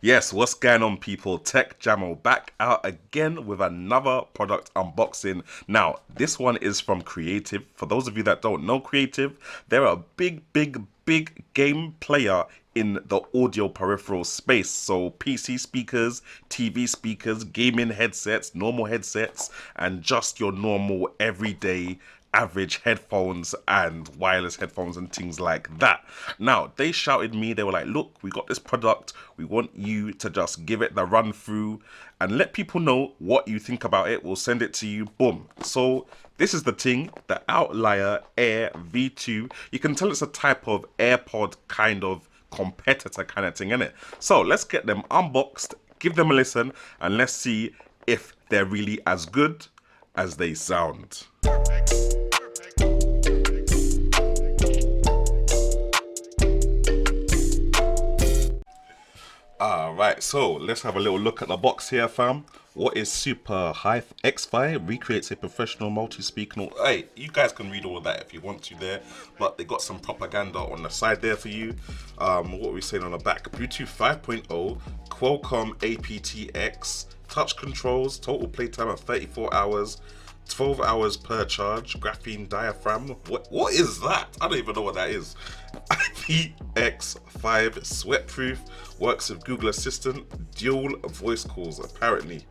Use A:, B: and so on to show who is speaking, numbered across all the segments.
A: Yes, what's going on, people? Tech Jamo back out again with another product unboxing. Now, this one is from Creative. For those of you that don't know Creative, they're a big game player in the audio peripheral space. So, PC speakers, TV speakers, gaming headsets, normal headsets, and just your normal everyday average headphones and wireless headphones and things like that. Now, they shouted me, they were like, look, we got this product. We want you to just give it the run through and let people know what you think about it. We'll send it to you. Boom. So, this is the thing, the Outlier Air V2. You can tell it's a type of AirPod kind of competitor kind of thing, innit? So, let's get them unboxed, give them a listen, and let's see if they're really as good as they sound. Alright, so let's have a little look at the box here, fam. What is Super High X-Fi? Recreates a professional multi-speaker. Hey, you guys can read all of that if you want to there, but they got some propaganda on the side there for you. What are we saying on the back? Bluetooth 5.0, Qualcomm aptX, touch controls, total playtime of 34 hours, 12 hours per charge, graphene diaphragm. What is that? I don't even know what that is. IPX5 sweatproof, works with Google Assistant, dual voice calls apparently.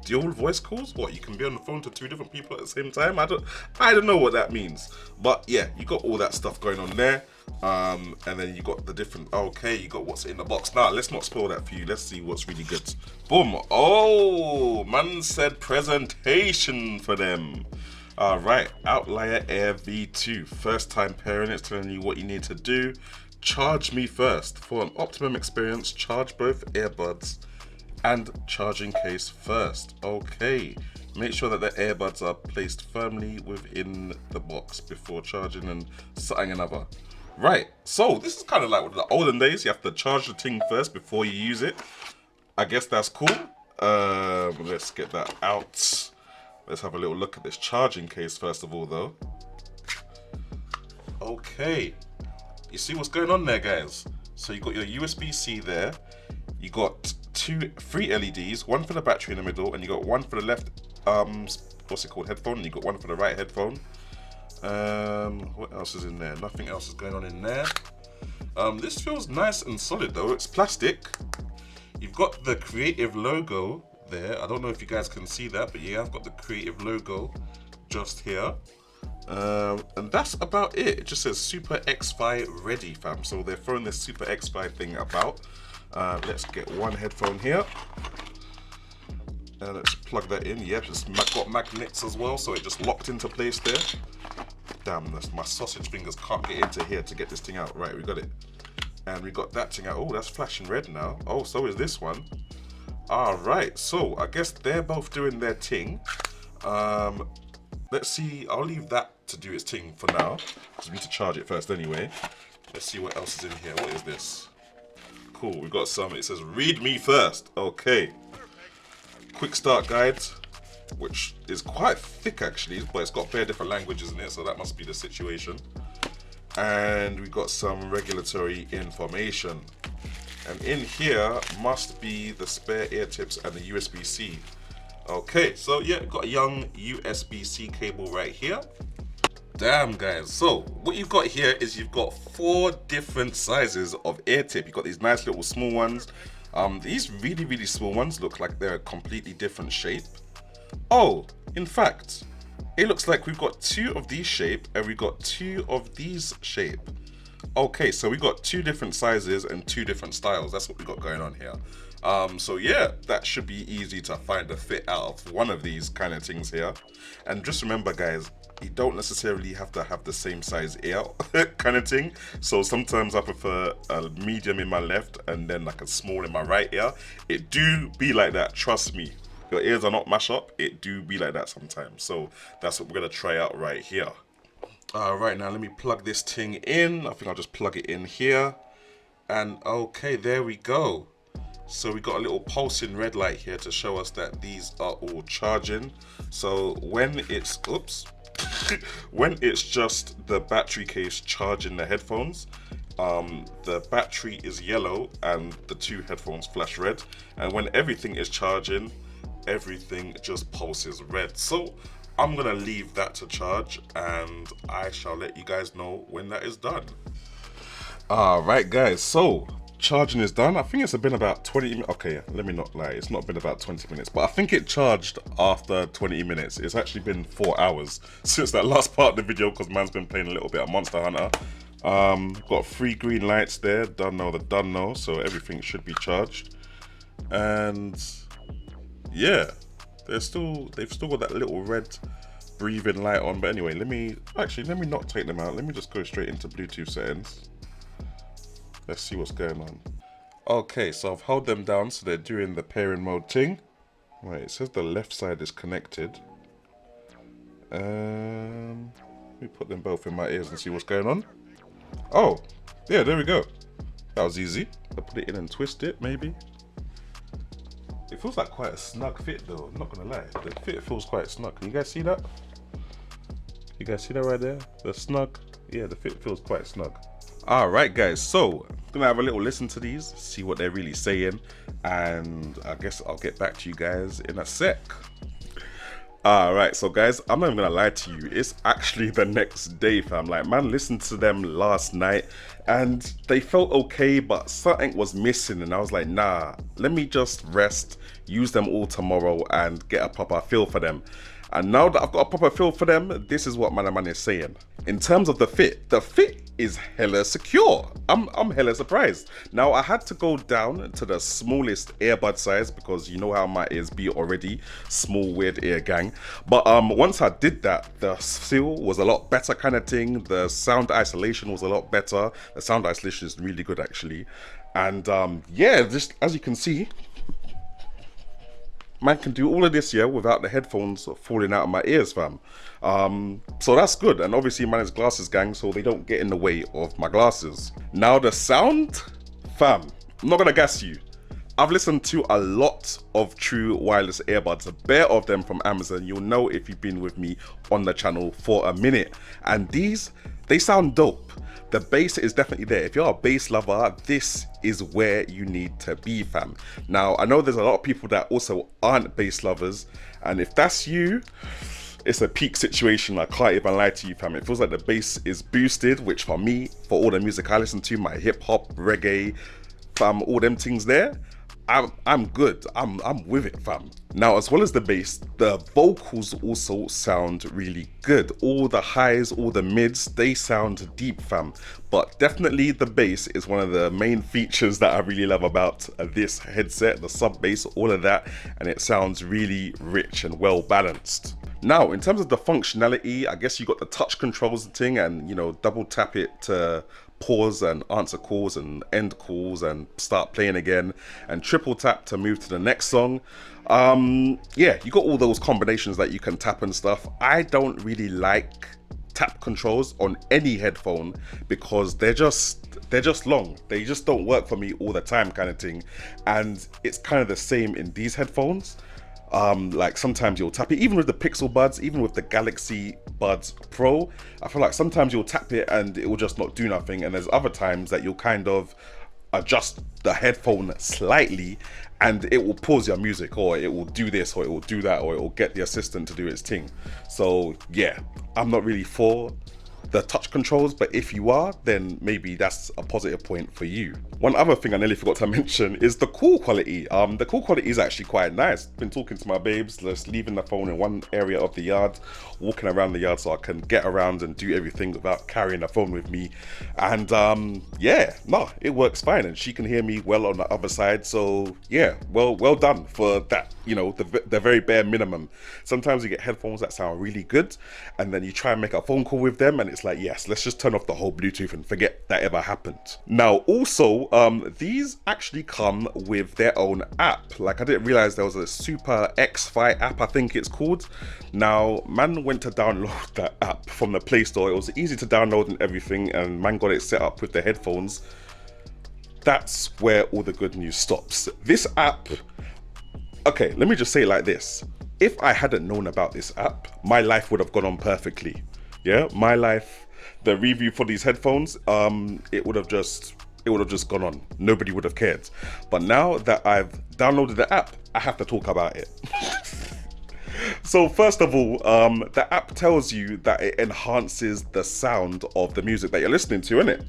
A: Dual voice calls? What, you can be on the phone to two different people at the same time? I don't know what that means. But yeah, you got all that stuff going on there. And then you got the different, okay, you got what's in the box. Now, let's not spoil that for you. Let's see what's really good. Boom. Oh, man said presentation for them. Alright, Outlier Air V2. First time pairing, it's telling you what you need to do. Charge me first. For an optimum experience, charge both earbuds and charging case first. Okay. Make sure that the earbuds are placed firmly within the box before charging and setting another. Right, so this is kind of like the olden days. You have to charge the thing first before you use it. I guess that's cool. Let's get that out. Let's have a little look at this charging case first of all, though. Okay, you see what's going on there, guys? So you got your USB-C there. You got three LEDs, one for the battery in the middle, and you got one for the left, what's it called, headphone, and you got one for the right headphone. What else is in there? Nothing else is going on in there. This feels nice and solid though. It's plastic. You've got the Creative logo there. I don't know if you guys can see that, but yeah, I've got the Creative logo just here. And that's about it. It just says Super X-Fi ready, fam. So they're throwing this Super X-Fi thing about. Let's get one headphone here. And let's plug that in. Yep, it's got magnets as well, so it just locked into place there. Damn, my sausage fingers can't get into here to get this thing out. Right, we got it. And we got that thing out. Oh, that's flashing red now. Oh, so is this one. Alright, so I guess they're both doing their thing. Let's see, I'll leave that to do its thing for now, because we need to charge it first anyway. Let's see what else is in here. What is this? Cool, we've got some, it says read me first. Okay. Quick start guide, which is quite thick actually, but it's got bare different languages in it, so that must be the situation. And we got some regulatory information. And in here must be the spare ear tips and the USB-C. Okay, so yeah, got a young USB-C cable right here. Damn guys, so what you've got here is you've got 4 different sizes of ear tip. You've got these nice little small ones. These really small ones look like they're a completely different shape. Oh, in fact, it looks like we've got 2 of these shape and we've got 2 of these shape. Okay, so we got 2 different sizes and 2 different styles. That's what we got going on here. So yeah, that should be easy to find a fit out of one of these kind of things here. And just remember guys, you don't necessarily have to have the same size ear kind of thing. So sometimes I prefer a medium in my left and then like a small in my right ear. It do be like that, trust me. Your ears are not mash up, it do be like that sometimes. So that's what we're gonna try out right here. Alright, now let me plug this thing in. I think I'll just plug it in here. And okay, there we go. So we got a little pulsing red light here to show us that these are all charging. So when it's, oops, when it's just the battery case charging the headphones, the battery is yellow and the two headphones flash red, and when everything is charging, everything just pulses red. So I'm gonna leave that to charge, and I shall let you guys know when that is done. Alright guys, so charging is done. I think it's been about 20 minutes. Okay, let me not lie, it's not been about 20 minutes, but I think it charged after 20 minutes. It's actually been 4 hours since that last part of the video, because man's been playing a little bit of Monster Hunter. Got 3 green lights there, done know, so everything should be charged. And yeah, they've still got that little red breathing light on. But anyway, let me not take them out. Let me just go straight into Bluetooth settings. Let's see what's going on. Okay, so I've held them down so they're doing the pairing mode thing. Right, it says the left side is connected. Let me put them both in my ears and see what's going on. Oh, yeah, there we go. That was easy. I put it in and twist it, maybe. It feels like quite a snug fit though, I'm not gonna lie. The fit feels quite snug. Can you guys see that? You guys see that right there? The snug? Yeah, the fit feels quite snug. Alright guys, so I'm gonna have a little listen to these, see what they're really saying, and I guess I'll get back to you guys in a sec. Alright, so guys, I'm not even gonna lie to you, it's actually the next day, fam. Like, man listened to them last night and they felt okay, but something was missing, and I was like, nah, let me just rest, use them all tomorrow and get a proper feel for them. And now that I've got a proper feel for them, this is what man is saying. In terms of the fit is hella secure. I'm hella surprised. Now I had to go down to the smallest earbud size because you know how my ears be already, small weird ear gang. But once I did that, the feel was a lot better kind of thing. The sound isolation was a lot better. The sound isolation is really good actually. And yeah, just as you can see, man can do all of this, yeah, without the headphones falling out of my ears, fam. So that's good. And obviously man is glasses gang, so they don't get in the way of my glasses. Now the sound, fam, I'm not gonna gas you. I've listened to a lot of true wireless earbuds, a pair of them from Amazon. You'll know if you've been with me on the channel for a minute. And these, they sound dope. The bass is definitely there. If you're a bass lover, this is where you need to be, fam. Now, I know there's a lot of people that also aren't bass lovers, and if that's you, it's a peak situation. I can't even lie to you, fam. It feels like the bass is boosted, which for me, for all the music I listen to, my hip hop, reggae, fam, all them things there, I'm good. I'm with it, fam. Now, as well as the bass, the vocals also sound really good. All the highs, all the mids, they sound deep, fam. But definitely the bass is one of the main features that I really love about this headset, the sub bass, all of that, and it sounds really rich and well balanced. Now, in terms of the functionality, I guess you got the touch controls thing, and you know, double tap it to pause and answer calls and end calls and start playing again, and triple tap to move to the next song. Yeah, you got all those combinations that you can tap and stuff. I don't really like tap controls on any headphone because they're just long. They just don't work for me all the time kind of thing. And it's kind of the same in these headphones. Like sometimes you'll tap it, even with the Pixel Buds, even with the Galaxy Buds Pro, I feel like sometimes you'll tap it and it will just not do nothing, and there's other times that you'll kind of adjust the headphone slightly and it will pause your music, or it will do this, or it will do that, or it will get the assistant to do its thing. So yeah, I'm not really for the touch controls, but if you are, then maybe that's a positive point for you. One other thing I nearly forgot to mention is the call quality. The call quality is actually quite nice. Been talking to my babes, just leaving the phone in one area of the yard, walking around the yard so I can get around and do everything without carrying the phone with me. And yeah, no, it works fine, and she can hear me well on the other side. So yeah, well done for that. You know, the very bare minimum. Sometimes you get headphones that sound really good, and then you try and make a phone call with them, and it's like, yes, let's just turn off the whole Bluetooth and forget that ever happened. Now, also, these actually come with their own app. Like, I didn't realize there was a Super X-Fi app, I think it's called. Now, man went to download that app from the Play Store. It was easy to download and everything, and man got it set up with the headphones. That's where all the good news stops. This app, okay, let me just say it like this. If I hadn't known about this app, my life would have gone on perfectly. Yeah, my life, the review for these headphones, it would have just gone on. Nobody would have cared. But now that I've downloaded the app, I have to talk about it. So first of all, the app tells you that it enhances the sound of the music that you're listening to, innit?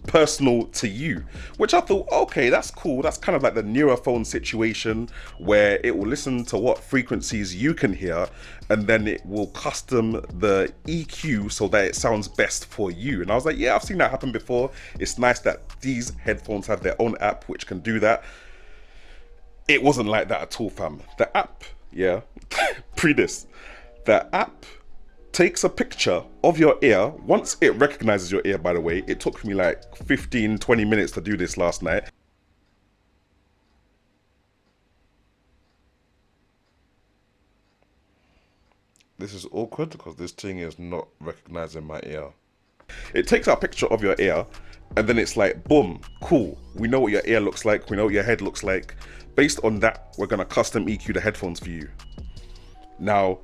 A: Personal to you, which I thought, okay, that's cool. That's kind of like the newer phone situation where it will listen to what frequencies you can hear, and then it will custom the EQ so that it sounds best for you. And I was like, yeah, I've seen that happen before. It's nice that these headphones have their own app which can do that. It wasn't like that at all, fam. The app, yeah, the app takes a picture of your ear. Once it recognizes your ear, by the way, it took me like 15-20 minutes to do this last night. This is awkward because this thing is not recognizing my ear. It takes a picture of your ear and then it's like, boom, cool. We know what your ear looks like. We know what your head looks like. Based on that, we're gonna custom EQ the headphones for you. Now,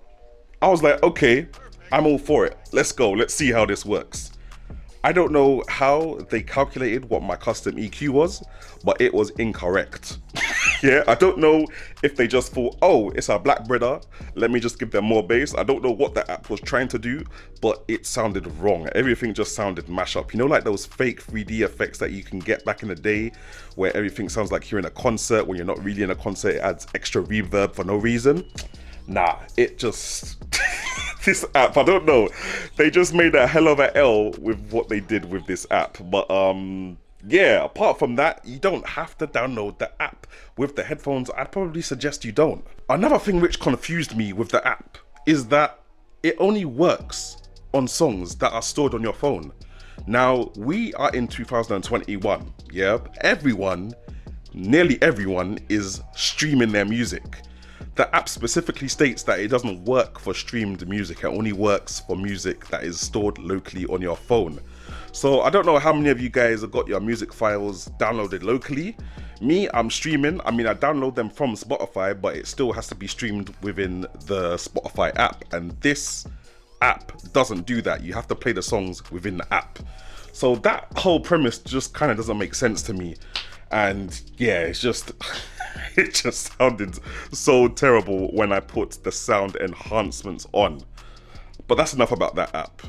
A: I was like, okay, I'm all for it. Let's go. Let's see how this works. I don't know how they calculated what my custom EQ was, but it was incorrect. Yeah, I don't know if they just thought, oh, it's a black brother, let me just give them more bass. I don't know what the app was trying to do, but it sounded wrong. Everything just sounded mashed up. You know, like those fake 3D effects that you can get back in the day where everything sounds like you're in a concert when you're not really in a concert, it adds extra reverb for no reason. Nah, it just... This app, I don't know. They just made a hell of a L with what they did with this app. But yeah, apart from that, you don't have to download the app with the headphones. I'd probably suggest you don't. Another thing which confused me with the app is that it only works on songs that are stored on your phone. Now, we are in 2021, yeah? Nearly everyone is streaming their music. The app specifically states that it doesn't work for streamed music. It only works for music that is stored locally on your phone. So I don't know how many of you guys have got your music files downloaded locally. Me, I'm streaming. I mean, I download them from Spotify, but it still has to be streamed within the Spotify app. And this app doesn't do that. You have to play the songs within the app. So that whole premise just kind of doesn't make sense to me. And yeah, it's just... it just sounded so terrible when I put the sound enhancements on. But that's enough about that app.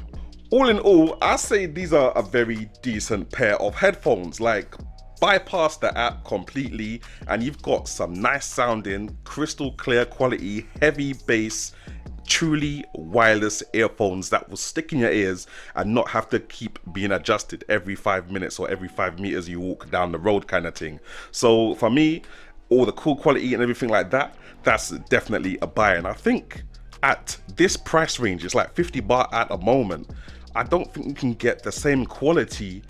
A: All in all, I say these are a very decent pair of headphones. Like, bypass the app completely and you've got some nice sounding, crystal clear quality, heavy bass, truly wireless earphones that will stick in your ears and not have to keep being adjusted every 5 minutes or every 5 meters you walk down the road kind of thing. So for me, all the cool quality and everything like that, that's definitely a buy. And I think at this price range, it's like 50 baht at the moment. I don't think you can get the same quality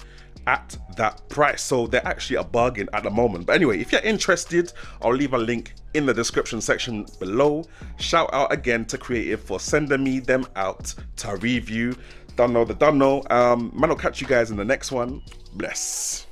A: at that price. So they're actually a bargain at the moment. But anyway, if you're interested, I'll leave a link in the description section below. Shout out again to Creative for sending me them out to review. Done know. Man, I'll catch you guys in the next one. Bless.